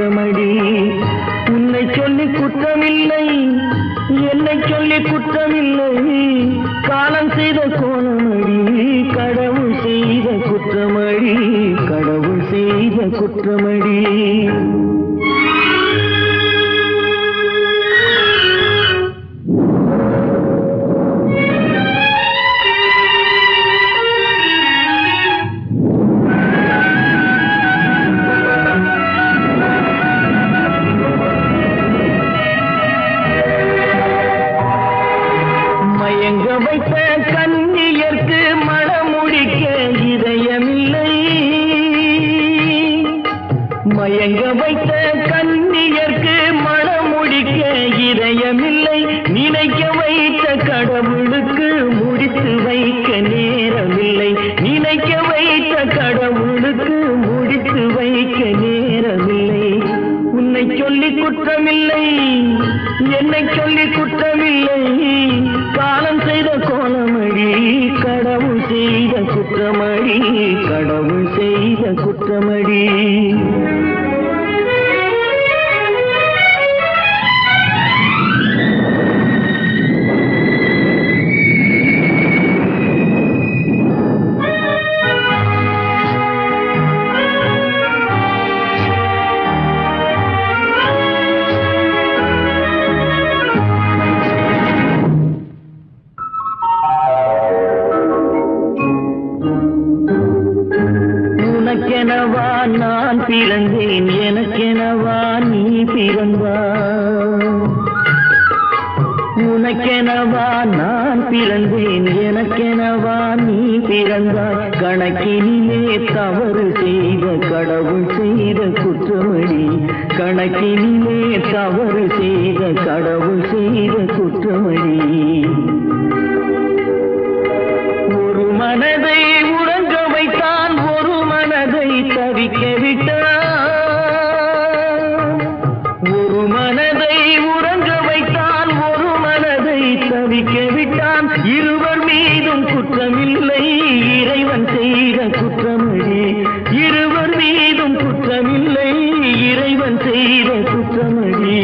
குற்றமடி. உன்னை சொல்லி குற்றமில்லை, என்னை சொல்லி குற்றமில்லை, காலம் செய்த கோலமடி, கடவுள் செய்த குற்றமடி, கடவுள் செய்த குற்றமடி. வைத்த கண்ணியர்க்கு மணமுடிக்க இதயமில்லை, மயங்க வைத்த கண்ணியர்க்கு மணமுடிக்க இதயமில்லை, நினைக்க வைத்த கடவுளுக்கு முடித்து வைக்க நேரமில்லை, நினைக்க வைத்த கடவுளுக்கு முடித்து வைக்க நேரமில்லை. உன்னை சொல்லி குற்றமில்லை, என்னை சொல்லி குற்றமில்லை, காலம் செய்த கோலமடி, கடவுள் செய்த குற்றமடி, கடவுள் செய்த குற்றமடி. உனக்கெனவா நான் பிறந்தேன், எனக்கெனவா நீ பிறந்தாய், உனக்கெனவா நான் பிறந்தேன், எனக்கெனவா நீ பிறந்தாய், கணக்கினிலே தவறு செய்த கடவுள் செய்த குற்றமடி, கணக்கினிலே தவறு செய்த கடவுள் செய்த குற்றமடி. ஒரு மனதை உறங்க வைத்தான், ஒரு மனதை தவிக்க விட்டான், ஒரு மனதை உறங்க வைத்தான், ஒரு மனதை தவிக்க விட்டான், இருவர் மீதும் குற்றமில்லை, இறைவன் செய்த குற்றமடி, இருவர் மீதும் குற்றமில்லை, இறைவன் செய்த குற்றமடி.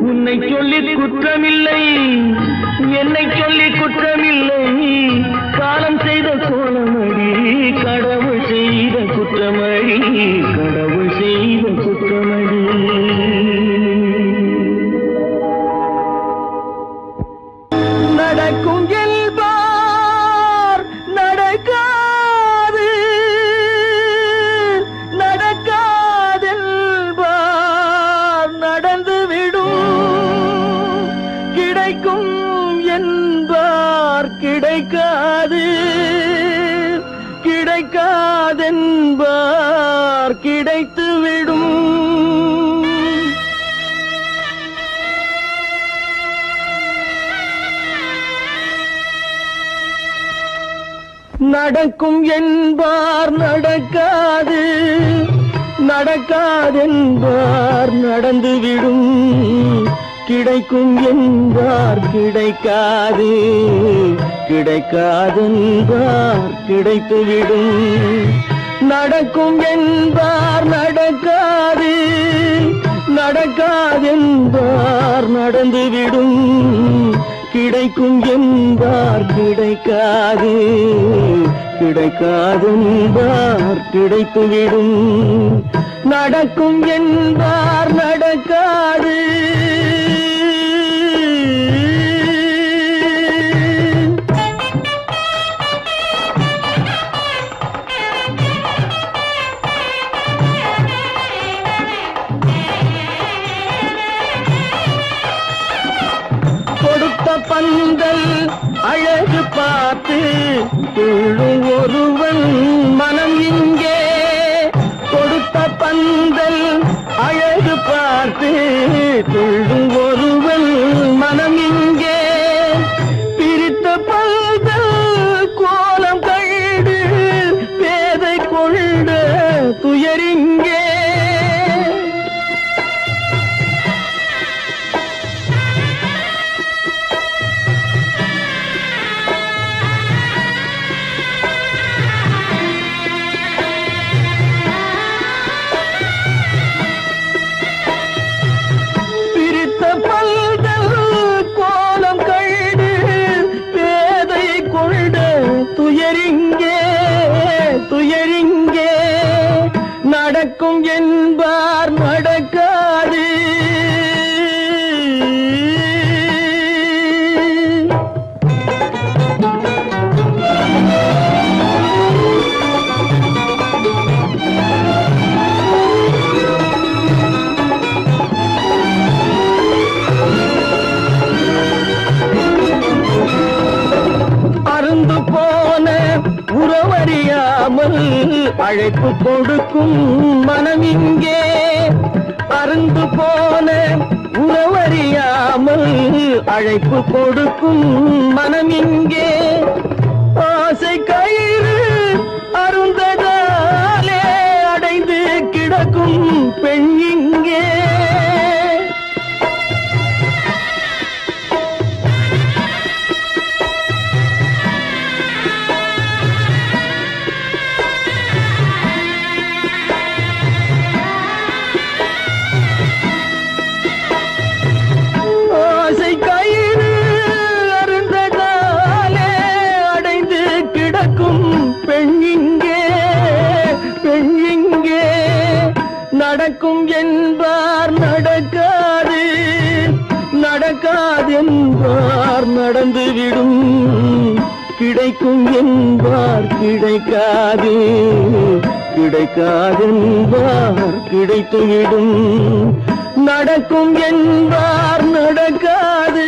உன்னை சொல்லி குற்றமில்லை, என்னை சொல்லி குற்றமில்லை, காலம் செய்த கோலமடி, கடவுள் செய்த குற்றமடி, கடவுள் செய்த குற்றமடி. நடக்கும் என்பார் நடக்காது, நடக்காதென்பார் நடந்துவிடும், கிடைக்கும் என்பார் கிடைக்காது, கிடைக்காதென்பார் கிடைத்துவிடும். நடக்கும் என்பார் நடக்காது, நடக்காதென்பார் நடந்துவிடும், கிடைக்கும் என்பார் கிடைக்காது, கிடைக்காதென்பார் கிடைத்துவிடும். நடக்கும் என்பார் நடக்காது, நடக்காதென்பார் நடந்துவிடும், கிடைக்கும் என்பார் கிடைக்காது, கிடைக்காதென்பார் கிடைத்துவிடும். நடக்கும் என்பார் நடக்காது. பந்தல் அழகு பார்த்து துள்ளும் ஒருவன் மனம் இங்கே, கொடுத்த பந்தல் அழகு பார்த்து துள்ளும் ஒருவன் மனம் இங்கே, பிரித்த பந்தல் கோலம் கண்டு பேதை கொண்ட துயரிங்கே. அழைப்பு கொடுக்கும் மனம் இங்கே அருந்து போன உறவறியாமல் அழைப்பு கொடுக்கும் மனம் இங்கே ஆசை கயிறு அருந்ததாலே அடைந்து கிடக்கும் பெண் இங்கே ஆசை கயிறு அருந்ததாலே அடைந்து கிடக்கும் பெண் இங்கே நடக்கும் என்பார் நடக்காது நடக்காதென்பார் நடந்துவிடும் கிடைக்கும் என்பார் கிடைக்காது கிடைக்காதென்பார் கிடைத்துவிடும் நடக்கும் என்பார் நடக்காது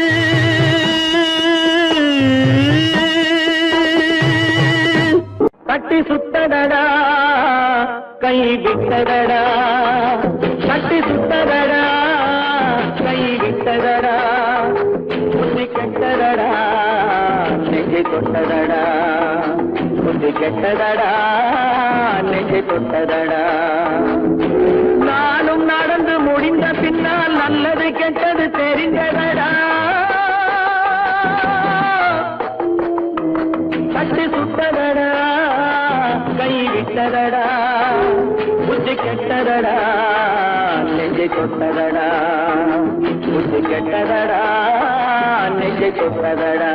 கட்டி சுத்தடடா கை விட்டதடா கட்டி சுத்தடடா கை விட்டதடா புத்தி கெட்டதடா நெஞ்சை தொட்டதடா புத்தி கெட்டதடா நெஞ்சை தொட்டதடா நானும் நடந்து முடிந்த பின்னால் நல்லது கெட்டது தெரிந்ததடா கட்டி சுட்டதடா கை விட்டதடா புத்தி கெட்டதடா நெஞ்சை தொட்டதடா புத்தி கெட்டதடா நெஞ்சை தொட்டதடா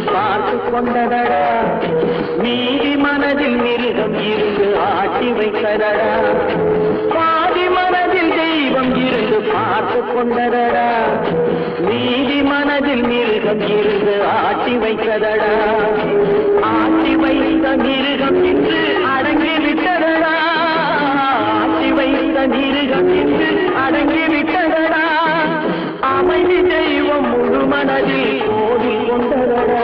பார்த்து கொண்டதடா மீதி மனதில் மிருகம் இருந்து ஆட்டி வைத்ததடா பாதி மனதில் தெய்வம் இருந்து பார்த்து கொண்டதடா மீதி மனதில் மிருகம் இருந்து ஆட்டி வைத்ததடா ஆட்டி வைத்த மிருகம் இன்று அடங்கி விட்டதடா ஆட்டி வைத்த மிருகம் இன்று அடங்கி விட்டதடா அமைதி தெய்வம் முழு மனதில் ஓடி கொண்டதடா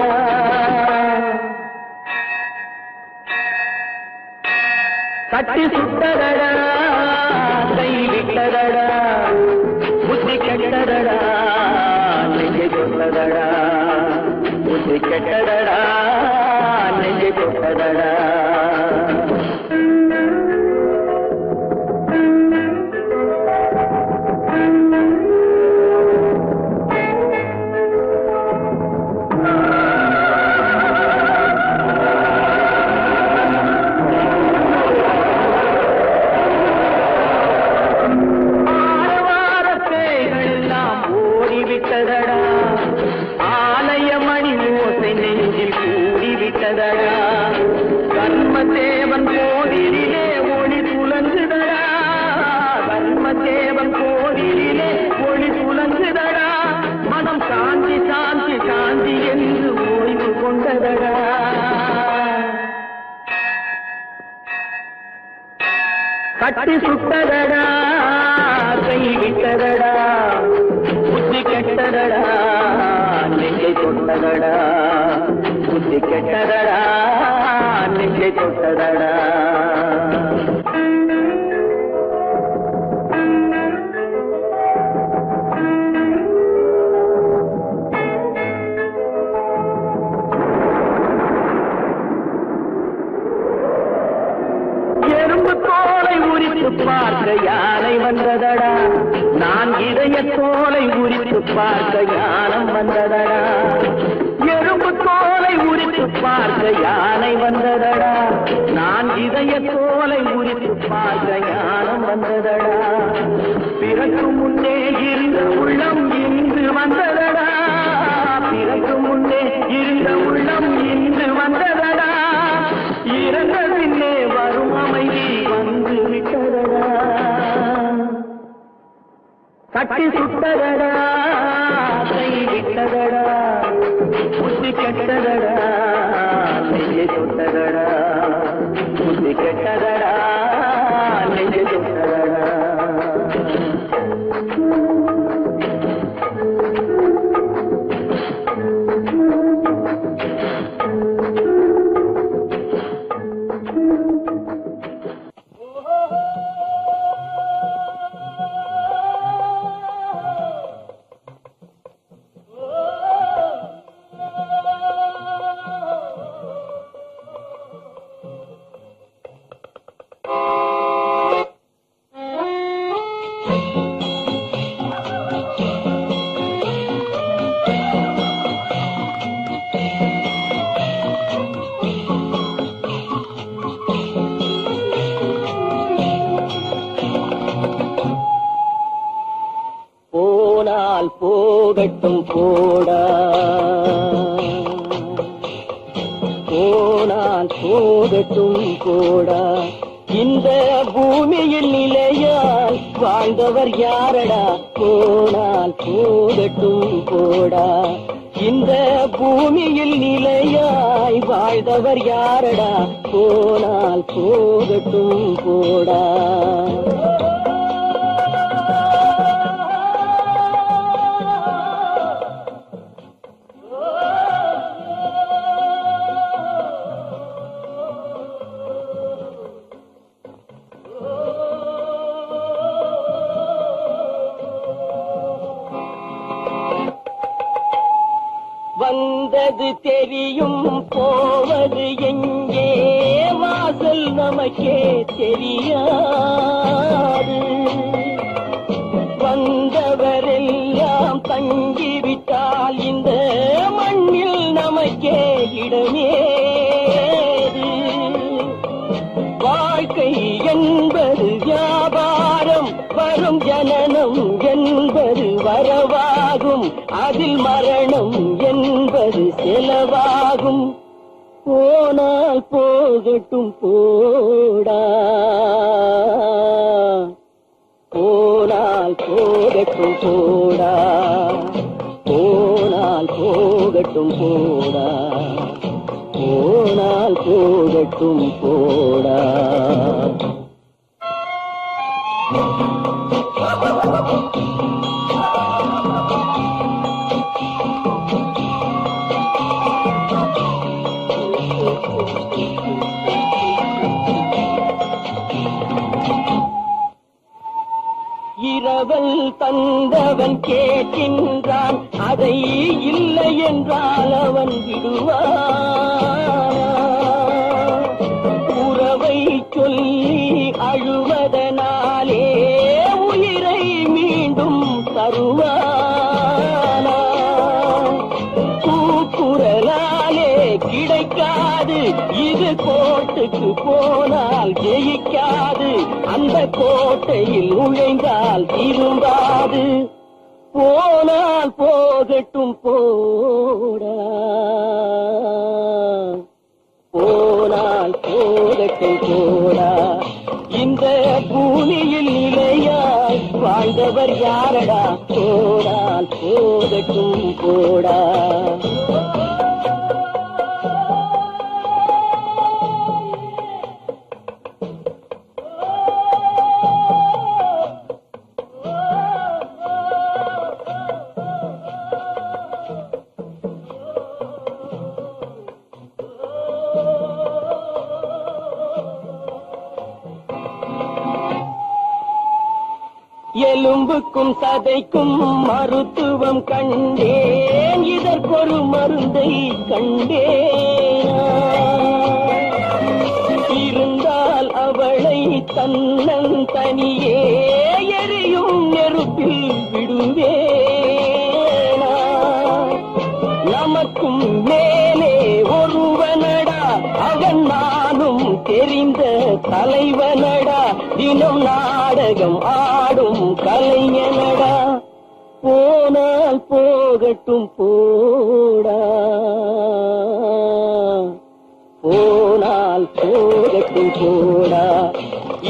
கட்டி சுட்டதடா கை விட்டதடா புத்தி கெட்டதடா நெஞ்சை தொட்டதடா புத்தி கெட்டதடா நெஞ்சை தொட்டதடா ஆலயமணி ஓசை நெஞ்சில் கூடிவிட்டதடா கர்மதேவன் கோவிலிலே ஒளி புலங்குதடா கர்மதேவன் கோவிலிலே ஒளி புலங்குதடா மனம் சாந்தி சாந்தி சாந்தி என்று ஓய்வு கொண்டதடா கட்டி சுட்டதடா கை விட்டதடா புத்தி கெட்டதடா நெஞ்சை தொட்டதடா புத்தி கெட்டதடா நெஞ்சை தொட்டதடா எறும்பு தோலை உரித்து பார்க்க யானை வந்ததடா நான் இதய தோலை உரித்து பார்க்க யானம் வந்ததடா எறும்பு தோலை உரித்து பார்க்க யானை வந்ததடா நான் இதய தோலை உரித்து பார்க்க யானம் வந்ததடா பிறகு முன்னே இருந்த உள்ளம் இன்று வந்ததடா பிறகு முன்னே இருந்த உள்ளம் இன்று வந்ததடா இறந்த பின்னே வரும் அமைதி வந்து விட்டதடா கட்டி சுட்டதடா கை விட்டதடா புத்தி கெட்டதடா நெஞ்சை தொட்டதடா புத்தி கெட்டதடா நெஞ்சை தொட்டதடா. போனால் போகட்டும் போடா போனால் போகட்டும் போடா இந்த பூமியில் நிலையால் வாழ்ந்தவர் யாரடா போனால் போகட்டும் போடா இந்த பூமியில் நிலையாய் வாழ்ந்தவர் யாரடா போனால் போகட்டும் போடா. வந்தது தெரியும் போவது எங்கே வாசல் நமக்கே தெரியாது. வந்தவரெல்லாம் தங்கிவிட்டால் இந்த மண்ணில் நமக்கே இடமேது. வாழ்க்கை என்பது வியாபாரம் வரும் ஜனனம் என்பது வரவாகும் அதில் மரணம் என்பது செலவாகும். போனால் போகட்டும் போடா போனால் போகட்டும் போடா போனால் போகட்டும் போடா போனால் போகட்டும் போடா. இரவல் தந்தவன் கேட்கின்றான் அதை இல்லை என்றால் அவன் விடுவான். உறவை சொல்லி அழுவதனாலே உயிரை மீண்டும் தருவானா. கூக்குரலாலே கிடைக்காது இது கோட்டுக்கு போனால் ஜெயிக்காது அந்த கோட்டையில் நுழைந்தால் திரும்பாது. போனால் போகட்டும் போடா போனால் போகட்டும் போடா இந்த பூமியில் நிலையாய் வாழ்ந்தவர் யாரடா போனால் போகட்டும் போடா. எலும்புக்கும் சதைக்கும் மருத்துவம் கண்டேன் இதற்கொரு மருந்தை கண்டேன். இருந்தால் அவளை தன்னன் தனியே எரியும் நெருப்பில் விடுவேனா. நமக்கும் மேலே ஒருவனடா அவன் நானும் தெரிந்த தலைவனடா தினம் நாடகம் ஆடும் கலைஞனடா. போனால் போகட்டும் போடா போனால் போகட்டும் போடா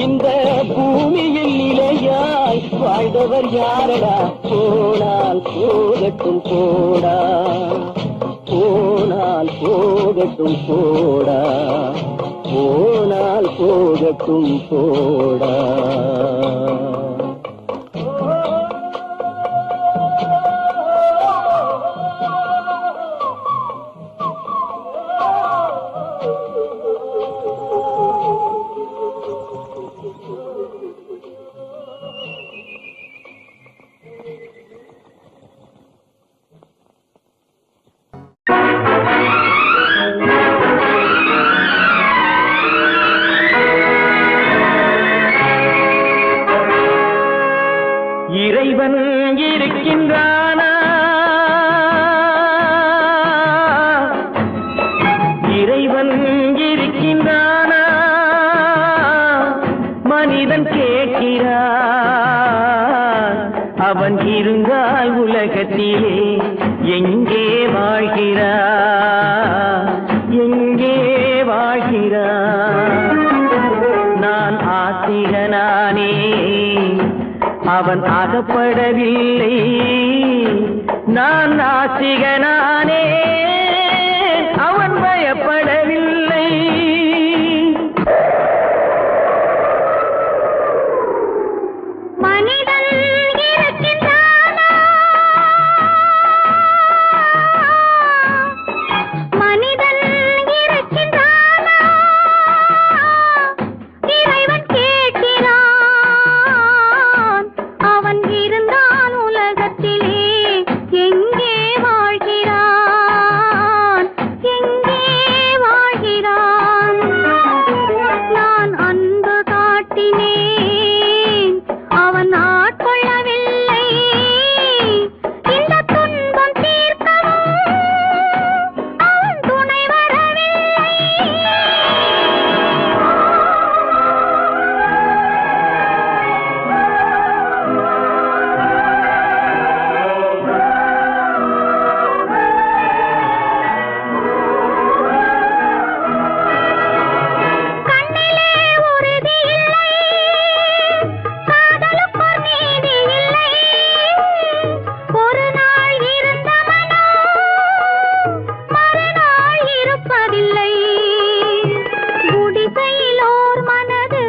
இந்த பூமியில் நிலையாய் வாழ்ந்தவர் யாரடா போனால் போகட்டும் போடா போனால் போனால் போகட்டும் போடா, போனால் போகட்டும் போடா. இறைவன் இருக்கின்றானா, இறைவன் இருக்கின்றானா, மனிதன் கேட்கிறான். அவன் இருந்தால் உலகத்திலே எங்கே வாழ்கிறான், எங்கே வாழ்கிறான். நான் ஆத்திகனானே, அவன் அகப்படவில்லை. நான் நாத்திகனானே, அவன் பயப்படவில்லை. மனிதன் இருக்கின்றானா, மனிதன் இருக்கின்றானா, இறைவன் கேட்கிறான். அவன் இருந்தான் உலகத்திலே எங்கே வாழ்கிறான், எங்கே வாழ்கிறான். நான் அன்பு காட்டினேன், அவன் ஆட்கொள்ளவில்லை. இந்த துன்பம் தீர்க்கவும் அவன் துணை வரவில்லை. கண்ணிலே உறுதி இல்லை, காதலுக்கோர் நீதி இல்லை. ஒரு நாள் இருந்த மனம் மறுநாள் இருப்பதில்லை. குடிசையிலோர் மனது,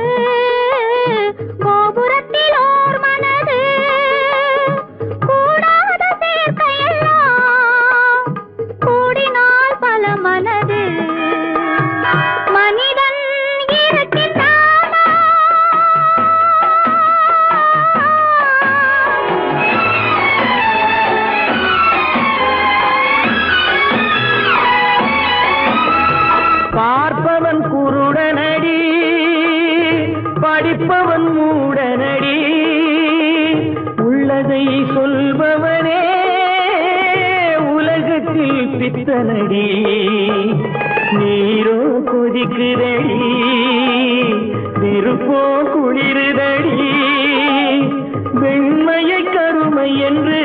கோபுரத்திலோர் மனது, கூடாத சேர்க்கையெல்லாம் கூடினால் பல மனது. மனிதன் இருக்கின்றானா, பார்ப்பவன் குருடனடி, படிப்பவன் மூடனடி. உள்ளதை சொல்பவனே உலகத்தில் பித்தனடி. நீரோ கொதிக்குதடி, நெருப்போ குளிருதடி. வெண்மையை கருமை என்று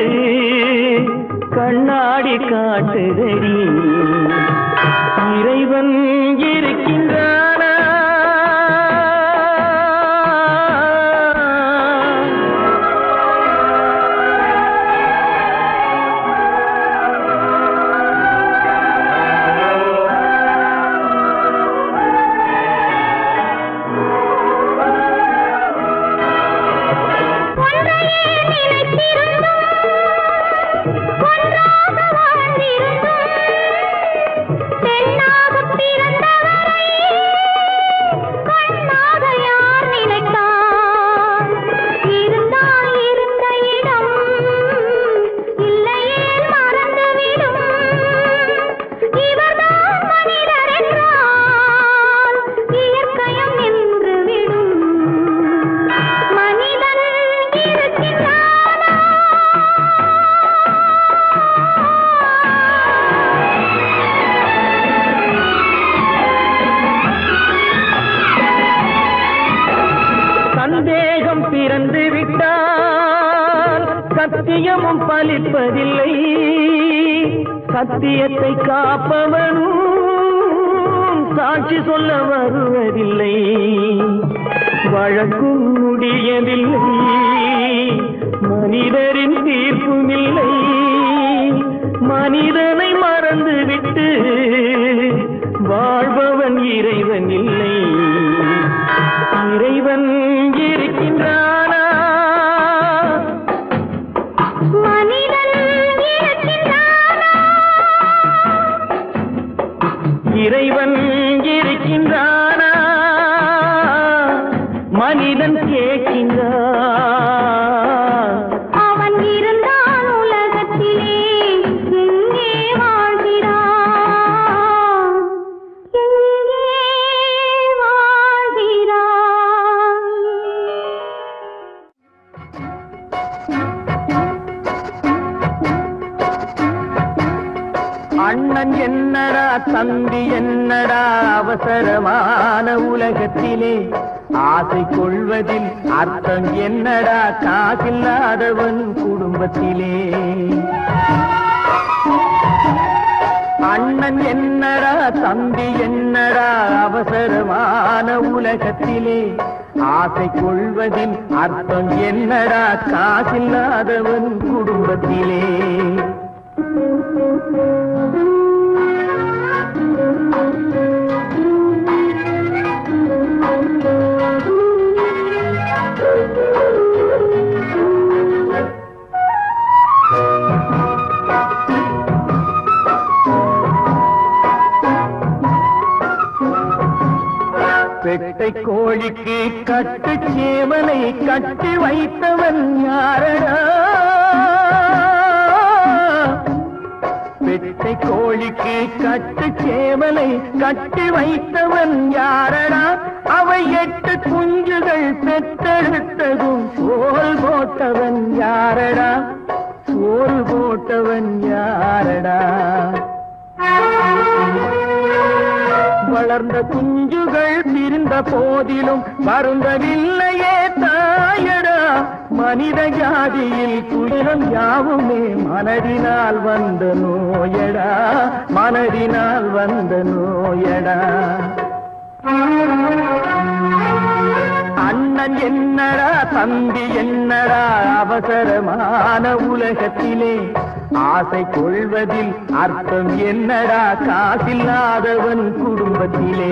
கண்ணாடி காட்டுதடி. இறைவன் இருக்கின்றானா, ஒன்றையே நினைத்திருந்தும் ஒன்றாக வாழ்ந்திருந்தும் பெண்ணாகப் பிறந்தவரை கண்ணாக யார் நினைத்தார்? இருந்தால் இருந்த இடம் இல்லையே மறந்துவிடும். இவர்தான் மனிதர் என்றால் இயற்கையும் நின்றுவிடும். மனிதன் இருக்கின்றானா, சந்தேகம் பிறந்து விட்டால் சத்தியமும் பலிப்பதில்லை. சத்தியத்தை காப்பவனும் சாட்சி சொல்ல வருவதில்லை. வழக்கும் முடியவில்லை, மனிதரின் தீர்ப்பும் இல்லை. மனிதனை மறந்துவிட்டு ஏக்கின்றான். அவன் இருந்தான் உலகத்திலே எங்கே வாழ்கிறான், எங்கே வாழ்கிறான். அண்ணன் என்னடா தம்பி என்னடா அவசரமான உலகத்திலே ஆசை கொள்வதில் அர்த்தம் என்னடா காசில்லாதவன் குடும்பத்திலே. அண்ணன் என்னடா தம்பி என்னடா அவசரமான உலகத்திலே ஆசை கொள்வதில் அர்த்தம் என்னடா காசில்லாதவன் குடும்பத்திலே. பெட்டை கோழிக்கு கட்டு சேவலை கட்டி வைத்தவன் யாரடா? பெட்டை கோழிக்கு கட்டு சேவலை கட்டி வைத்தவன் யாரடா? அவை 8 குஞ்சுகள் பெற்றெடுத்ததும் சோல் போட்டவன் யாரடா? சோறு போட்டவன் யாரடா? வளர்ந்த குஞ்சுகள் பிரிந்த போதிலும் வருந்தவில்லையே தாயடா. மனித ஜாதியில் துயரம் யாவுமே மனதினால் வந்த நோயடா, மனதினால் வந்த நோயடா. அண்ணன் என்னடா தம்பி என்னடா அவசரமான உலகத்திலே ஆசை கொள்வதில் அர்த்தம் என்னடா காசில்லாதவன் குடும்பத்திலே.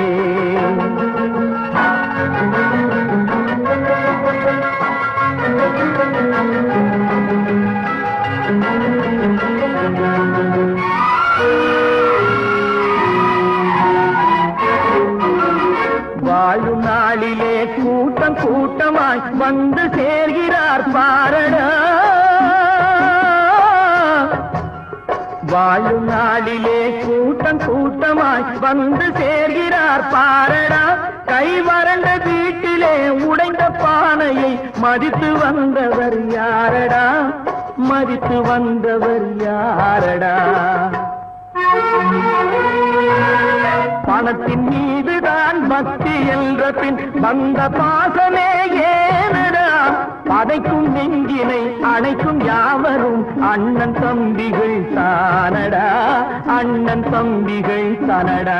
வாழும் நாளிலே கூட்டம் கூட்டமாய் வந்து சேர்கிறார் பாரடா. வாழும் நாளிலே கூட்டம் கூட்டமாய் வந்து சேர்கிறார் பாரடா. கை வறண்ட வீட்டிலே உடைந்த பானையை மதித்து வந்தவர் யாரடா? மதித்து வந்தவர் யாரடா? பணத்தின் மீதுதான் பக்தி என்ற பின் வந்த பாசமே ஏனடா? பதைக்கும் நெஞ்சினை அணைக்கும் யாவரும் அண்ணன் தம்பிகள் தானடா, அண்ணன் தம்பிகள் தானடா.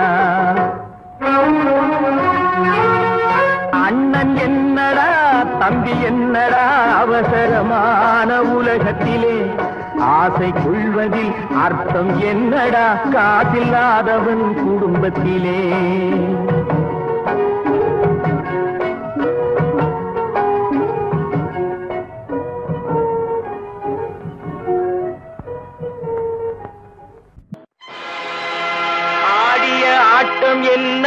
அண்ணன் என்னடா தம்பி என்னடா அவசரமான உலகத்திலே ஆசை கொள்வதில் அர்த்தம் என்னடா காசில்லாதவன் குடும்பத்திலே. ஆடிய ஆட்டம் என்ன,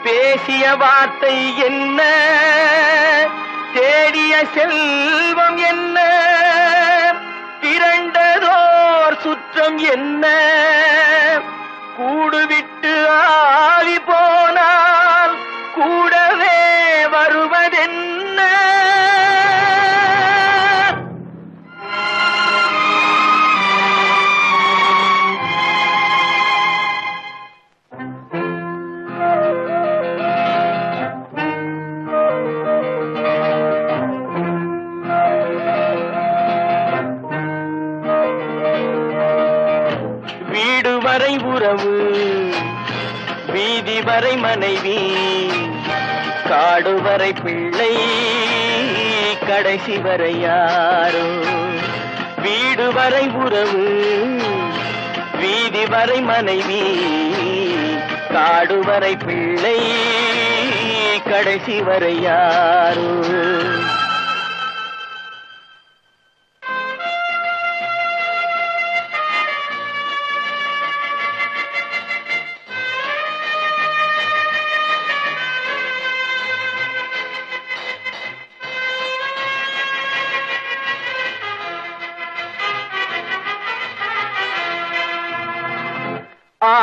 பேசிய வார்த்தை என்ன, தேடிய செல்வம் என்ன, திரண்டதோர் சுற்றம் என்ன, கூடுவிட்டு ஆவி போனால் கூடவே வருவதென்ன. வீடு வரை உறவு, வீதி வரை மனைவி, காடு வரை பிள்ளை, கடைசி வரை யாரோ. வீடு வரை உறவு, வீதி வரை மனைவி, காடு வரை பிள்ளை, கடைசி வரை யாரோ.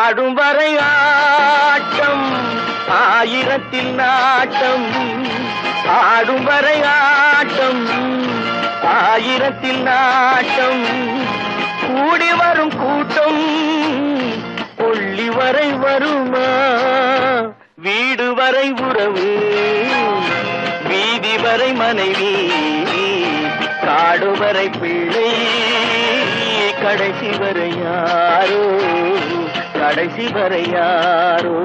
ஆடும் வரை ஆட்டம் ஆயிரத்தில் நாட்டம் ஆடும் வரை ஆட்டம் ஆயிரத்தில் நாட்டம் கூடி வரும் கூட்டம் கொள்ளி வரை வருமா வீடு வரை உறவு வீதி வரை மனைவி காடு வரை பிள்ளை கடைசி வரை யாரோ கடைசி வரை யாரோ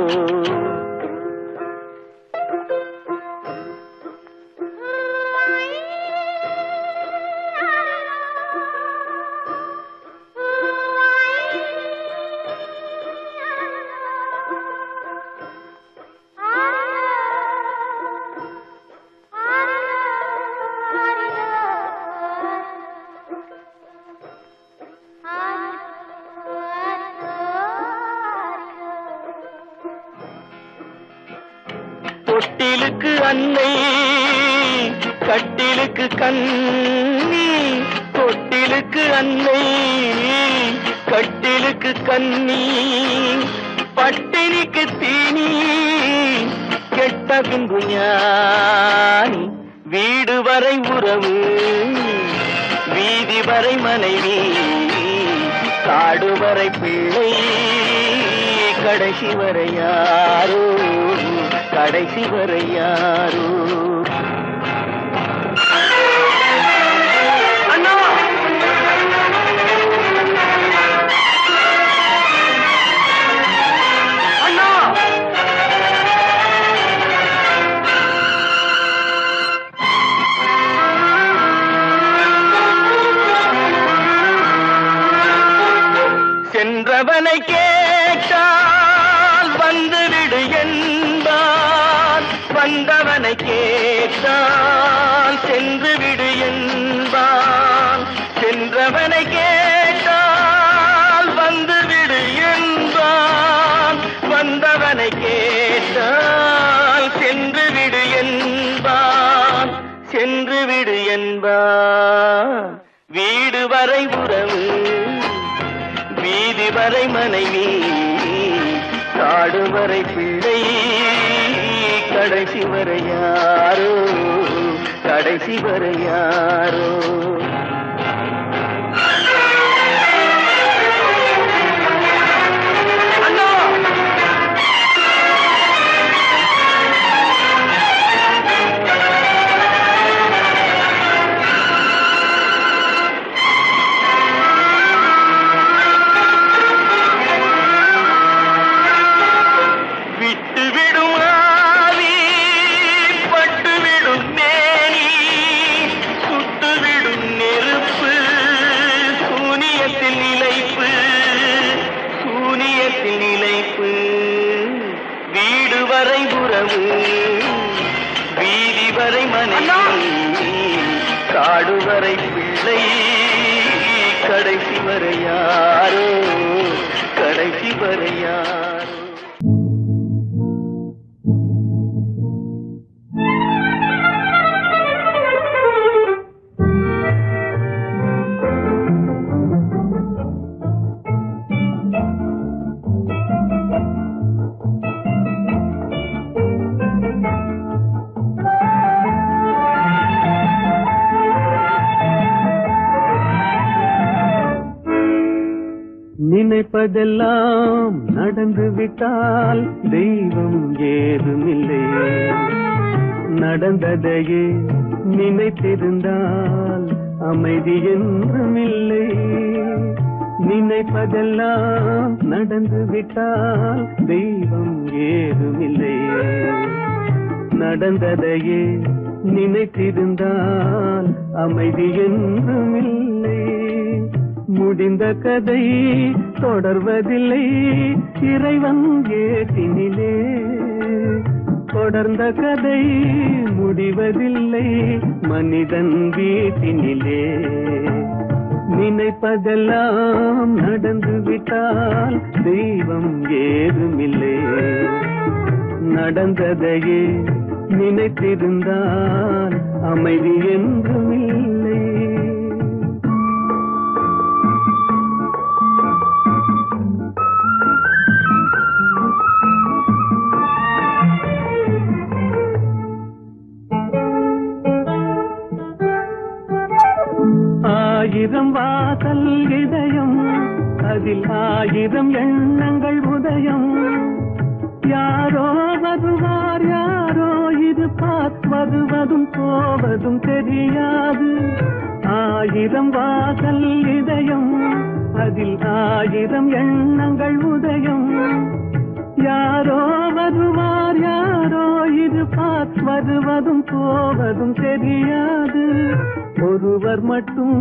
தொட்டிலுக்கு அன்னை கட்டிலுக்கு கண்ணி தொட்டிலுக்கு அன்னை கட்டிலுக்கு கண்ணி பட்டினிக்கு தீனி கெட்ட பின்பு ஞானி வீடு வரை உறவு வீதி வரை மனைவி காடு வரை பிள்ளை கடைசி வரை யாரோ கடைசி வரை யாரோ அண்ணா அண்ணா சென்றவனை கேட்டால் வந்துவிடு என்பான் வந்தவனை கேட்டால் சென்று விடு என்பான் சென்றவனை கேட்டால் வந்துவிடு என்பான் வந்தவனை கேட்டால் சென்று விடு என்பான் சென்று விடு என்பான் வீடு வரை உறவு வீதி வரை மனைவி காடு வரை பிள்ளை கடைசி வரை யாரோ கடைசி வரை யாரோ வீடு வரை உறவு வீதி வரை மனைவி காடு வரை பிள்ளை கடைசி வரை யாரோ கடைசி வரை யாரோ நினைப்பதெல்லாம் நடந்து விட்டால் தெய்வம் ஏதுமில்லை நடந்ததையே நினைத்திருந்தால் அமைதி என்றுமில்லை நினைப்பதெல்லாம் நடந்து விட்டால் தெய்வம் ஏதுமில்லை நடந்ததையே நினைத்திருந்தால் அமைதி என்றுமில்லை முடிந்த கதை தொடர்வதில்லை இறைவன் ஏட்டினிலே தொடர்ந்த கதை முடிவதில்லை மனிதன் வீட்டினிலே நினைப்பதெல்லாம் நடந்து விட்டால் தெய்வம் ஏதுமில்லை நடந்ததையே நினைத்திருந்தால் அமைதி என்றுமில்லை ஆயிரம் வாசல் இதயம், அதில் ஆயிரம் எண்ணங்கள் உதயம். யாரோ வருவார் யாரோ இருப்பார், வருவதும் போவதும் தெரியாது. ஆயிரம் வாசல் இதயம், அதில் ஆயிரம் எண்ணங்கள் உதயம். யாரோ வருவார் யாரோ இருப்பார், வருவதும் போவதும் தெரியாது. ஒருவர் மட்டும்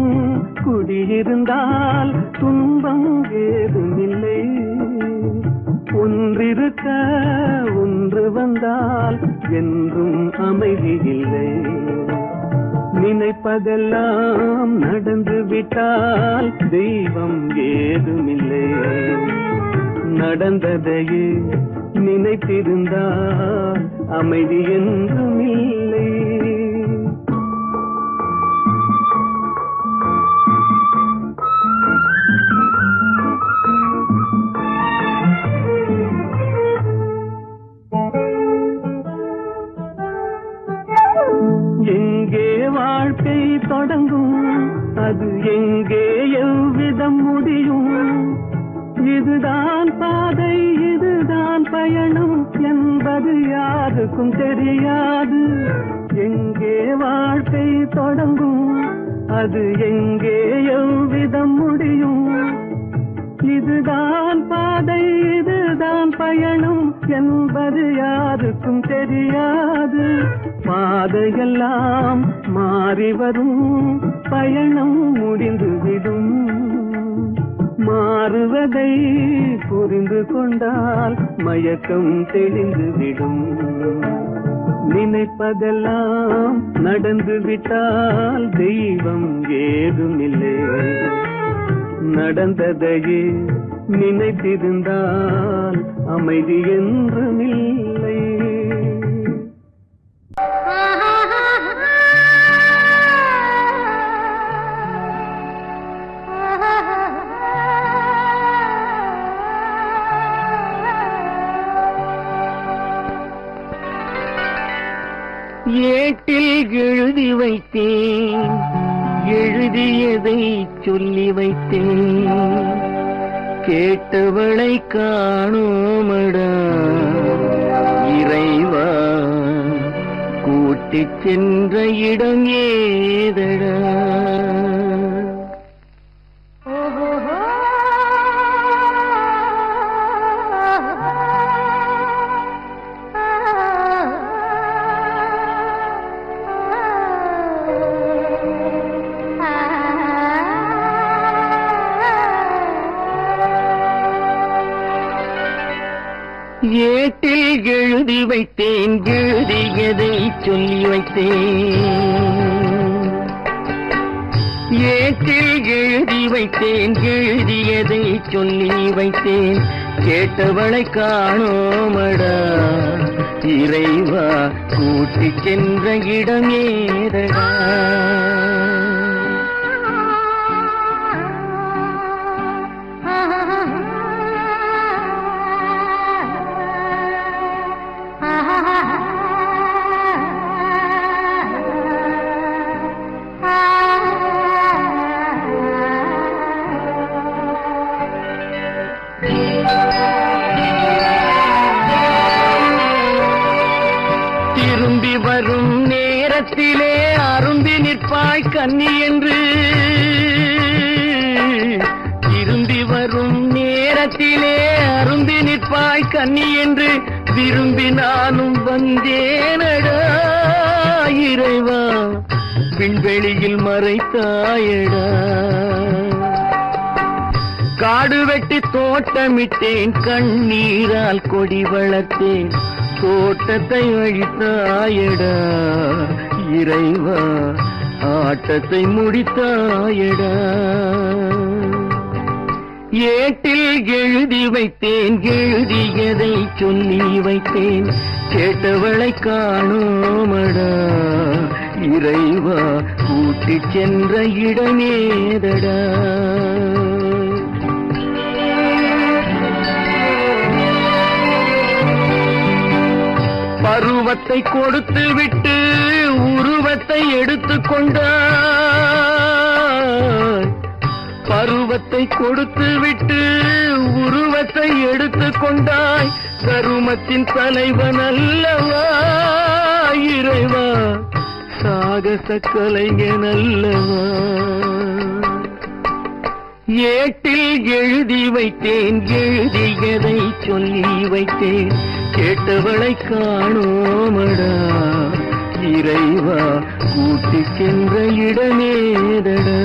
குடியிருந்தால் துன்பம் ஏதுமில்லை. ஒன்றிருக்க ஒன்று வந்தால் என்றும் அமைதி இல்லை. நினைப்பதெல்லாம் நடந்து விட்டால் தெய்வம் ஏதுமில்லை. நடந்ததையே நினைத்திருந்தால் அமைதி என்றும் இல்லை. எங்கே வாழ்க்கை தொடங்கும், அது எங்கே எவ்விதம் முடியும்? இதுதான் பாதை இதுதான் பயணம் என்பது யாருக்கும் தெரியாது. எங்கே வாழ்க்கை தொடங்கும், அது எங்கே எவ்விதம் முடியும்? இதுதான் பாதை இதுதான் பயணம் என்பது யாருக்கும் தெரியாது. பாதையெல்லாம் மாறி வரும், பயணம் முடிந்துவிடும். மாறுவதை புரிந்து கொண்டால் மயக்கம் தெளிந்துவிடும். நினைப்பதெல்லாம் நடந்து விட்டால் தெய்வம் ஏதுமில்லை. நடந்ததையே நினைத்திருந்தால் அமைதி என்றுமில்லை. ஏட்டில் எழுதி வைத்தேன், எழுதியதை சொல்லி வைத்தேன். கேட்டவளை காணோமடா இறைவா, கூட்டிச் சென்ற இடம் ஏதடா? ஏட்டில் எழுதி வைத்தேன், எழுதியதை சொல்லி வைத்தேன். ஏட்டில் எழுதி வைத்தேன், எழுதியதை சொல்லி வைத்தேன். கேட்டவளை காணோமடா இறைவா, கூட்டிச் சென்ற இடம் ஏதடா? திரும்பி வரும் நேரத்திலே அரும்பி நிற்பாய் கன்னி என்று, திரும்பி வரும் நேரத்திலே அரும்பி நிற்பாய் கன்னி என்று விரும்பி நானும் வந்தேனடா இறைவா, விண்வெளியில் மறைத்தாயடா. காடு வெட்டி தோட்டமிட்டேன், கண்ணீரால் கொடி வளர்த்தேன். தோட்டத்தை அழித்தாயடா இறைவா, ஆட்டத்தை முடித்தாயடா. ஏட்டில் எழுதி வைத்தேன், எழுதியதை சொல்லி வைத்தேன். கேட்டவளை காணோமடா இறைவா, கூட்டிச் சென்ற இடமேதடா? பருவத்தை கொடுத்து விட்டு உருவத்தை எடுத்துக் கொண்டாய் பருவத்தை கொடுத்து விட்டு உருவத்தை எடுத்து கொண்டாய். கருமத்தின் தலைவன் அல்லவா இறைவா, சாகச கலைஞன் அல்லவா. ஏட்டில் எழுதி வைத்தேன், எழுதியதை சொல்லி வைத்தேன், கேட்டவளை காணோமடா இறைவா, கூட்டிச் சென்ற இடமேதடா.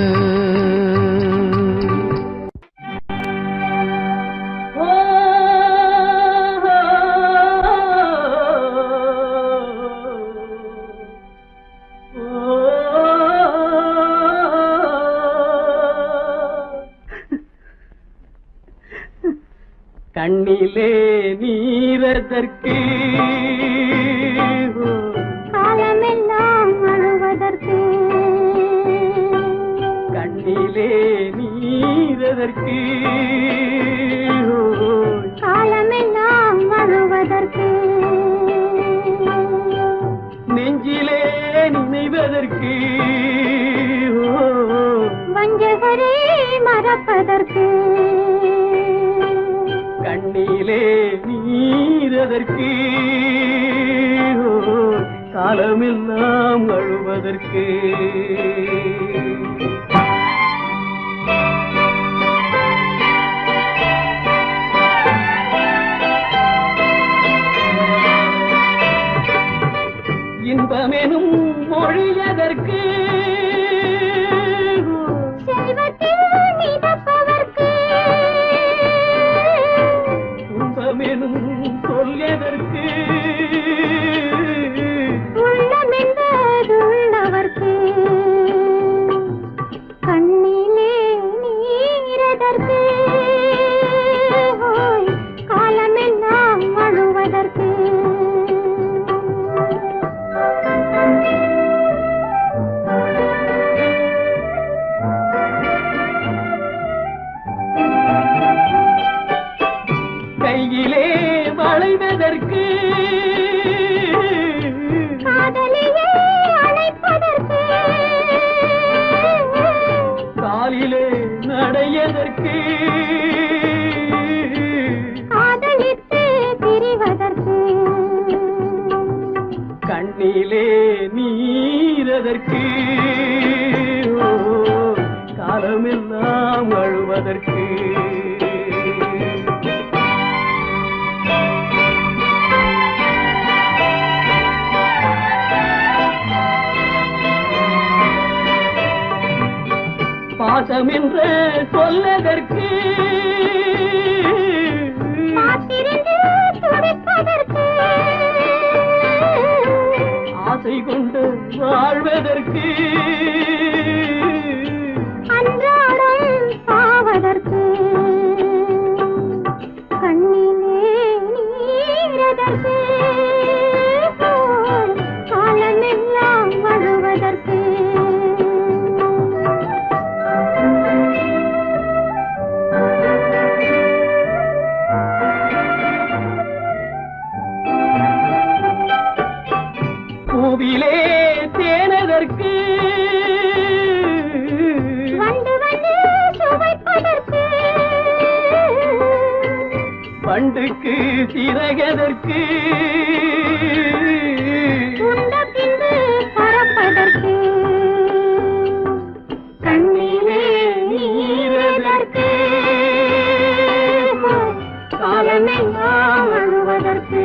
கண்ணிலே நீரதற்கு, காலமெல்லாம் அழுவதற்கு. கண்ணிலே நீரதற்கு, காலமெல்லாம் அழுவதற்கு. நெஞ்சிலே நினைவதற்கு, வஞ்சகரை மறப்பதற்கு. கண்ணிலே நீரதற்கு, காலமெல்லாம் அழுவதற்கு. இன்பமெனும் மொழியதற்கு, செல்வத்தில் மிதப்பதற்கு. துன்பமெனும் சொல்லியதற்கு, உள்ளமென்பதுள்ளவர்க்கு. கண்ணிலே நீரதற்கு, காலமெல்லாம் அழுவதற்கு. கையிலே வளைவதற்கு, காதலியை அழைப்பதற்கு. காலிலே நடையதற்கு, காதலித்து பிரிவதற்கு. கண்ணிலே நீரதற்கு, காலமெல்லாம் அழுவதற்கு. பாசம் என்ற சொல்லதற்கு, காத்திருந்து துடிப்பதற்கு. ஆசை கொண்டு வாழ்வதற்கு, அன்றாடம் சாவதற்கு. கண்ணிலே நீரதற்கு, காலமெல்லாம் அழுவதற்கு. பூவிலே தேனதற்கு, வந்து வந்து சுவைப்பதற்கு. பண்டுக்கு சிறகதற்கு, உண்ட பின்பு பறப்பதற்கு. கண்ணிலே நீரதற்கு, காலமெல்லாம் அழுவதற்கு.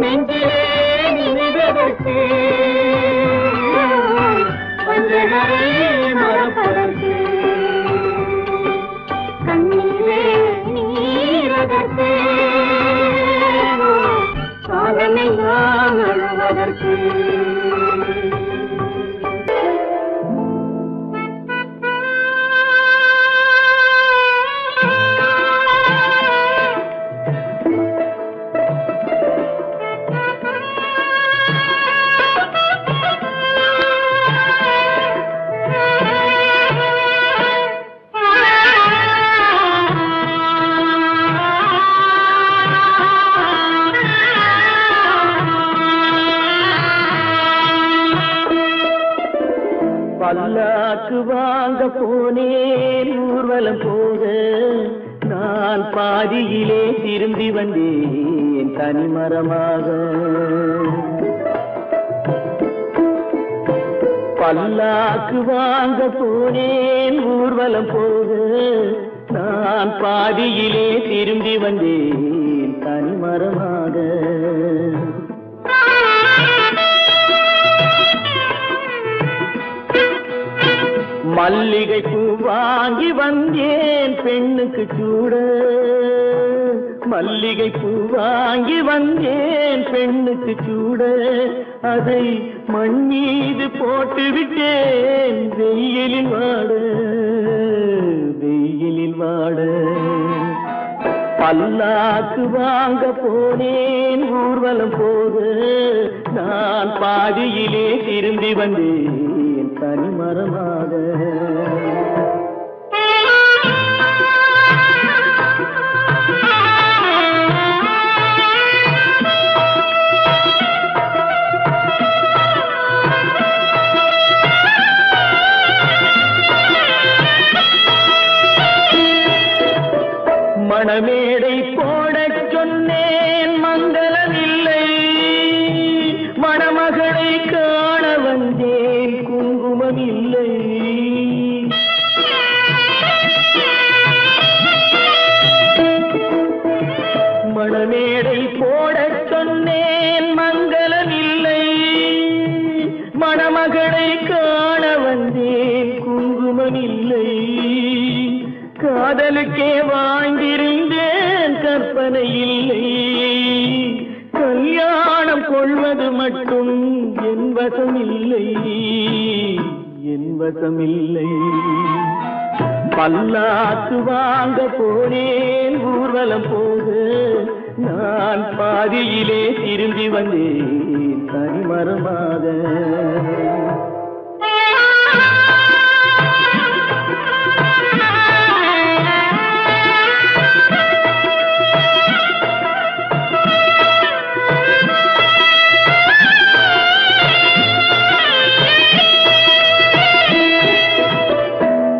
நெஞ்சிலே நினைவதற்கு, வஞ்சகரை மறப்பதற்கு. கண்ணிலே நீரதற்கு, காலமெல்லாம் அழுவதற்கு. பல்லாக்கு வாங்க போனேன் ஊர்வலம் போக, நான் பாதியிலே திரும்பி வந்தேன் தனிமரமாக. பல்லாக்கு வாங்க போனேன் ஊர்வலம் போக, நான் பாதியிலே திரும்பி வந்தேன் தனிமரமாக. மல்லிகை பூ வாங்கி வந்தேன் பெண்ணுக்கு சூட, மல்லிகை பூ வாங்கி வந்தேன் பெண்ணுக்கு சூட, அதை மண் மீது போட்டு விட்டேன் வெயிலில் வாட, வெயிலில் வாட. பல்லாக்கு வாங்க போனேன் ஊர்வலம் போக, நான் பாதியிலே திரும்பி வந்தேன் தனிமரமாக. மணமேடை போடச் சொன்னேன் மங்களம் இல்லை, மணமகளை காண வந்தேன் குங்குமம் இல்லை. மணமேடை போடச் சொன்னேன் மங்களம் இல்லை, மணமகளை காண வந்தேன் குங்குமம் இல்லை. காதலுக்கே வாழ்ந்திருந்தேன் கற்பனை இல்லை, கல்யாணம் கொள்வது மட்டும் என் வசம் இல்லை, என் வசம் இல்லை. பல்லாக்கு வாங்க போனேன் ஊர்வலம் போக, நான் பாதியிலே திரும்பி வந்தேன் தனிமரமாக.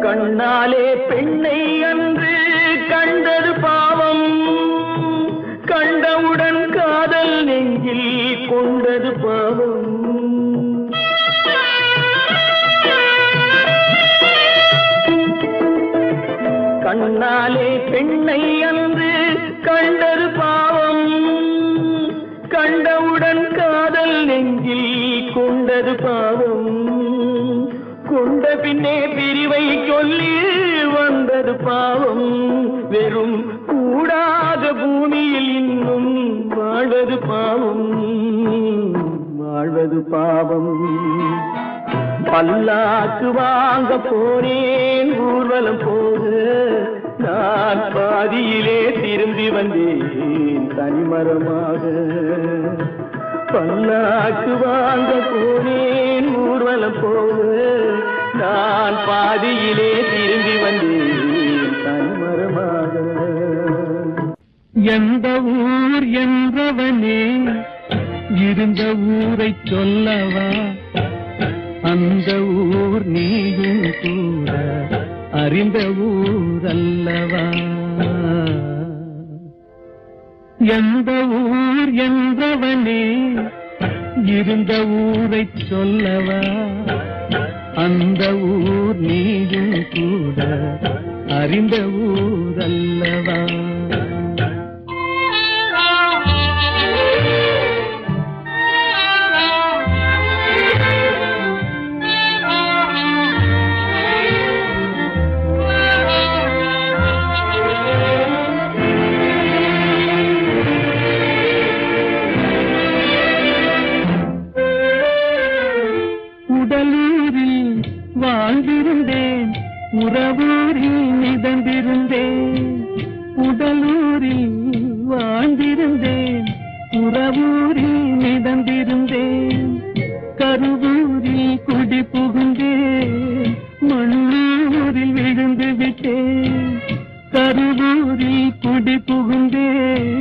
கண்ணாலே பெண்ணை அன்று கண்டது பாவம், கண்டவுடன் காதல் நெஞ்சில் கொண்டது பாவம். கண்ணாலே பெண்ணை அன்று கண்டது பாவம், கண்டவுடன் காதல் நெஞ்சில் கொண்டது பாவம். கொண்ட பின்னே பிரிவை சொல்லி வந்தது பாவம், வெறும் கூடாத பூமியில் இன்னும் வாழ்வது பாவம், வாழ்வது பாவம். பல்லாக்கு வாங்க போனேன் ஊர்வலம் போக, நான் பாதியிலே திரும்பி வந்தேன் தனிமரமாக. பல்லாக்கு வாங்க போனேன் ஊர்வலம் போக, நான் பாதியிலே திரும்பி வந்தேன் தனிமரமாக. எந்த ஊர் என்றவனே இருந்த ஊரை சொல்லவா, அந்த ஊர் நீயும் கூட அறிந்த ஊர் அல்லவா. எந்த ஊர் என்றவனே இருந்த ஊரை சொல்லவா, அந்த ஊர் நீயும் கூட அறிந்த ஊர் அல்லவா. உடலூரில் வாழ்ந்திருந்தேன், உறவூரில் மிதந்திருந்தேன். உடலூரில் வாழ்ந்திருந்தேன், உறவூரில் மிதந்திருந்தேன். கருவூரில் குடி புகுந்தேன், மண்ணூரில் விழுந்து விட்டேன். கருவூரில் குடி புகுந்தேன்,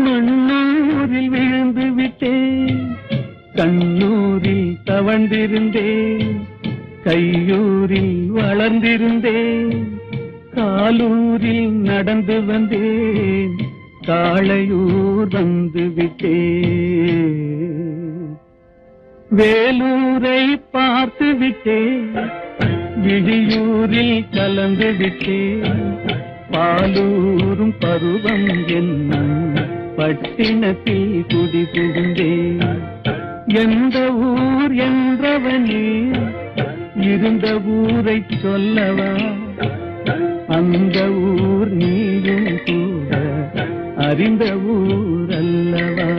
மண்ணூரில் விழுந்து விட்டேன். கண்ணூரில் தவழ்ந்திருந்தேன், கையூரில் வளர்ந்திருந்தேன், காலூரில் நடந்து வந்தேன், காளையூர் வந்து விட்டேன். வேலூரை பார்த்து விட்டேன், விழியூரில் கலந்து விட்டேன், பாலூரும் பருவம் என்னும் பட்டினத்தில் குடி புகுந்தேன். எந்த ஊர் என்றவனே இருந்த ஊரை சொல்லவா, அந்த ஊர் நீயும் கூட அறிந்த ஊர் அல்லவா.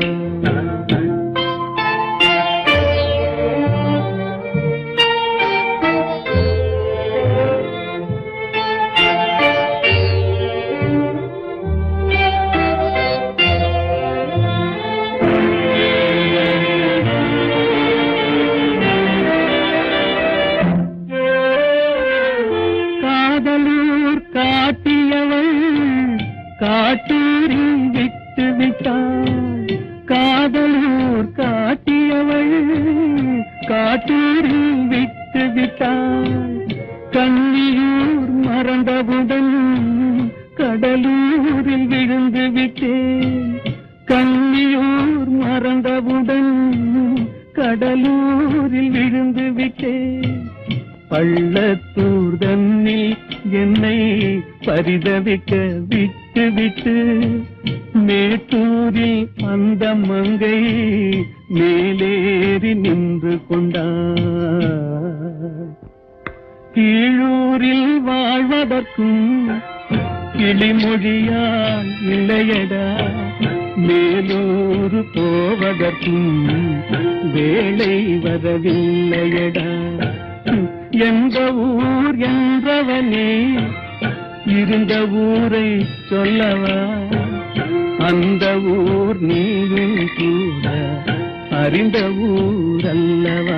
காட்டூரில் விட்டு விட்டாள், காதலூர் காட்டியவள் காட்டூரில் விட்டு விட்டாள். கன்னியூர் மறந்தவுடன் கடலூரில் விழுந்து விட்டேன், கன்னியூர் மறந்தவுடன் கடலூரில் விழுந்து விட்டேன். பள்ளத்தூர் தன்னில் என்னை பரிதவிக்க விட்டு விட்டு மேட்டூரில் அந்த மங்கை மேலேறி நின்று கொண்டார். கீழூரில் வாழ்வதற்கும் கிளிமொழியால் இல்லையடா, மேலூர் போவதற்கும் வேலை வரவில்லையடா. எந்த ஊர் என்றவனே இருந்த ஊரை சொல்லவா, அந்த ஊர் நீயும் கூட அறிந்த ஊர் அல்லவா.